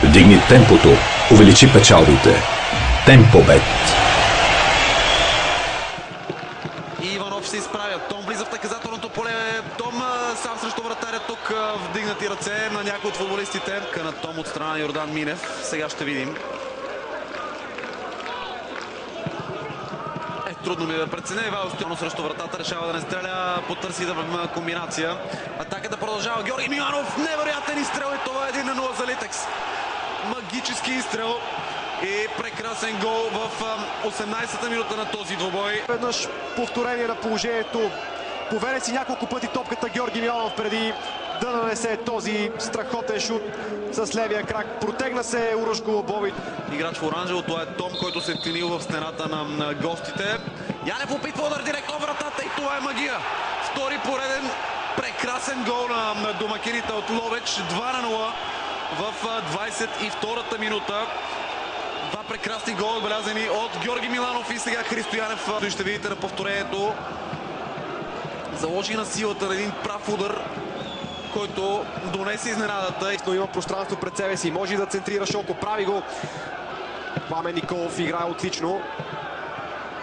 Вдигни темпото, увеличи печалбите. Темпобет. Иванов се изправя. Том влиза в наказателното поле. Том сам срещу вратаря тук. Вдигнати ръце на някои от футболистите. На Том от страна на Йордан Минев. Сега ще видим. Трудно ми да преценя. Ивайло Стоянов срещу вратата решава да не стреля. Потърси да комбинация. Атаката продължава. Георги Миланов. Невероятен изстрел и това е 1-0 за Литекс. Магически изстрел и прекрасен гол в 18-та минута на този двубой. Веднъж повторение на положението. Поведе си няколко пъти топката Георги Миланов преди да нанесе този страхотен шут с левия крак. Протегна се Урош Голубович. Играч в оранжево, това е Том, който се е вклинил в стената на гостите. Янев опитва удар директно в вратата и това е магия. Втори пореден прекрасен гол на домакините от Ловеч. 2-0 в 22-та минута. Два прекрасни гола отбелязани от Георги Миланов и сега Христо Янев. Ще видите на повторението. Заложи на силата на един прав удар, който донесе изненадата. Но има пространство пред себе си. Може да центрира Шоко. Прави го. Пламен Николов играе отлично.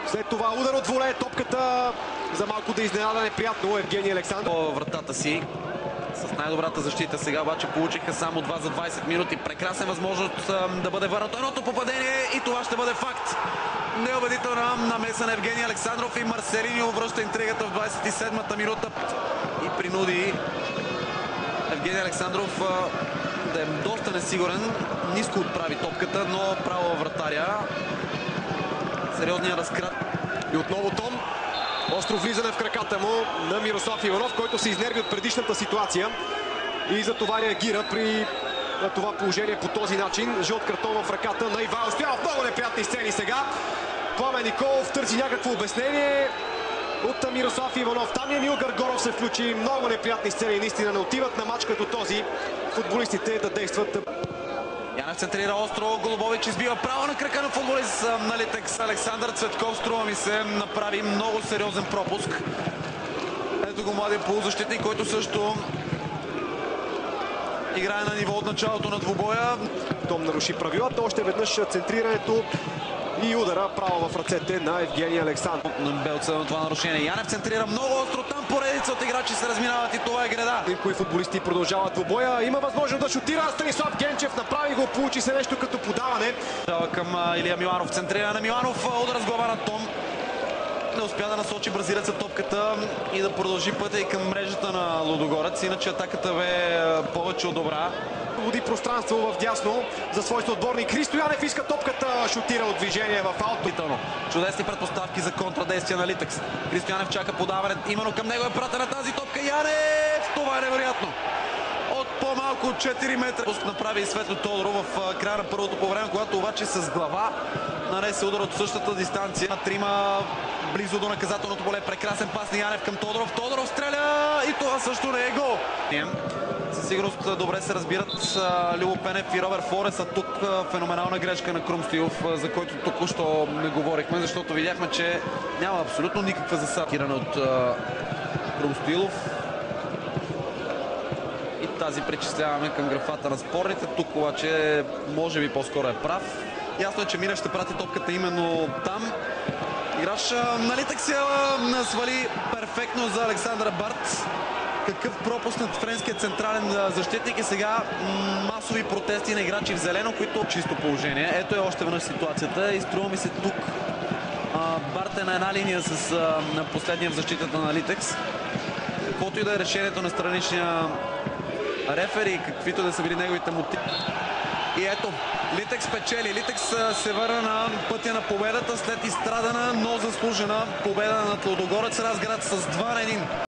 След това удар от воле. Топката за малко да изненада неприятно Евгений Александров. Вратата си с най-добрата защита. Сега обаче получиха само 2 за 20 минути. Прекрасна възможност да бъде върнато едното попадение и това ще бъде факт. Неубедителна намеса на Евгений Александров и Марселиньо връща интригата в 27-та минута и принуди Евгений Александров да е доста несигурен. Ниско отправи топката, но право във вратаря. Сериозният разкрат. И отново Том. Остро влизане в краката му на Мирослав Иванов, който се изнерви от предишната ситуация и за това реагира при това положение по този начин. Жълт картон в ръката на Ивайло Стоянов. Много неприятни сцени сега. Пламен Николов търси някакво обяснение от Мирослав Иванов. Там и Емил Гаргоров се включи. Много неприятни сцени. Наистина не отиват на мач като този футболистите да действат. Янев центрира остро. Голубович избива право на крака на футболист на Литекс. Александър Цветков, струва ми се, направи много сериозен пропуск. Ето го младия полузащитник, който също играе на ниво от началото на двубоя. Том наруши правилата. Още веднъж центрирането и удара право в ръцете на Евгений Александров. Белца на това нарушение. Янев центрира много остро. Там поредица от играчи се разминават и това е греда. Кои футболисти продължават двубоя. Има възможност да шутира. Станислав Генчев направи го. Получи се нещо като подаване. Към Илия Миланов. Центрира на Миланов. Удар с глава на Том. Не успя да насочи бразилеца топката и да продължи пътя и към мрежата на Лудогорец. Иначе атаката бе повече от добра. Води пространство в дясно за свой съотборник. Христо Янев иска топката, шутира от движение в ауто. Чудесни предпоставки за контрадействие на Литекс. Христо Янев чака подаване. Именно към него е пратена тази топка. Янев! Това е невероятно. От по-малко от 4 метра. Направи и Светло Тодоров в края на първото по време, когато обаче с глава нанесе удар от същата дистанция. Трима близо до наказателното поле. Прекрасен пас на Янев към Тодоров. Тодоров стреля и това също не е гол. Със сигурност добре се разбират Любо Пенев и Робер Флорес, а тук феноменална грешка на Крум Стоилов, за който току-що не говорихме, защото видяхме, че няма абсолютно никаква засадка от Крум Стоилов. И тази причисляваме към графата на спорните. Тук обаче може би по-скоро е прав. Ясно е, че Минев ще прати топката именно там. Играч на Литекс свали перфектно за Александър Барт. Какъв пропуск над френския централен защитник и сега масови протести на играчи в зелено, които чисто положение. Ето е още веднъж ситуацията и струва ми се тук Барт е на една линия с последния в защитата на Литекс. Каквото и да е решението на страничния рефери, каквито да са били неговите мотиви. И ето, Литекс печели. Литекс се върна на пътя на победата след изстрадана, но заслужена победа над Лудогорец Разград с 2-1.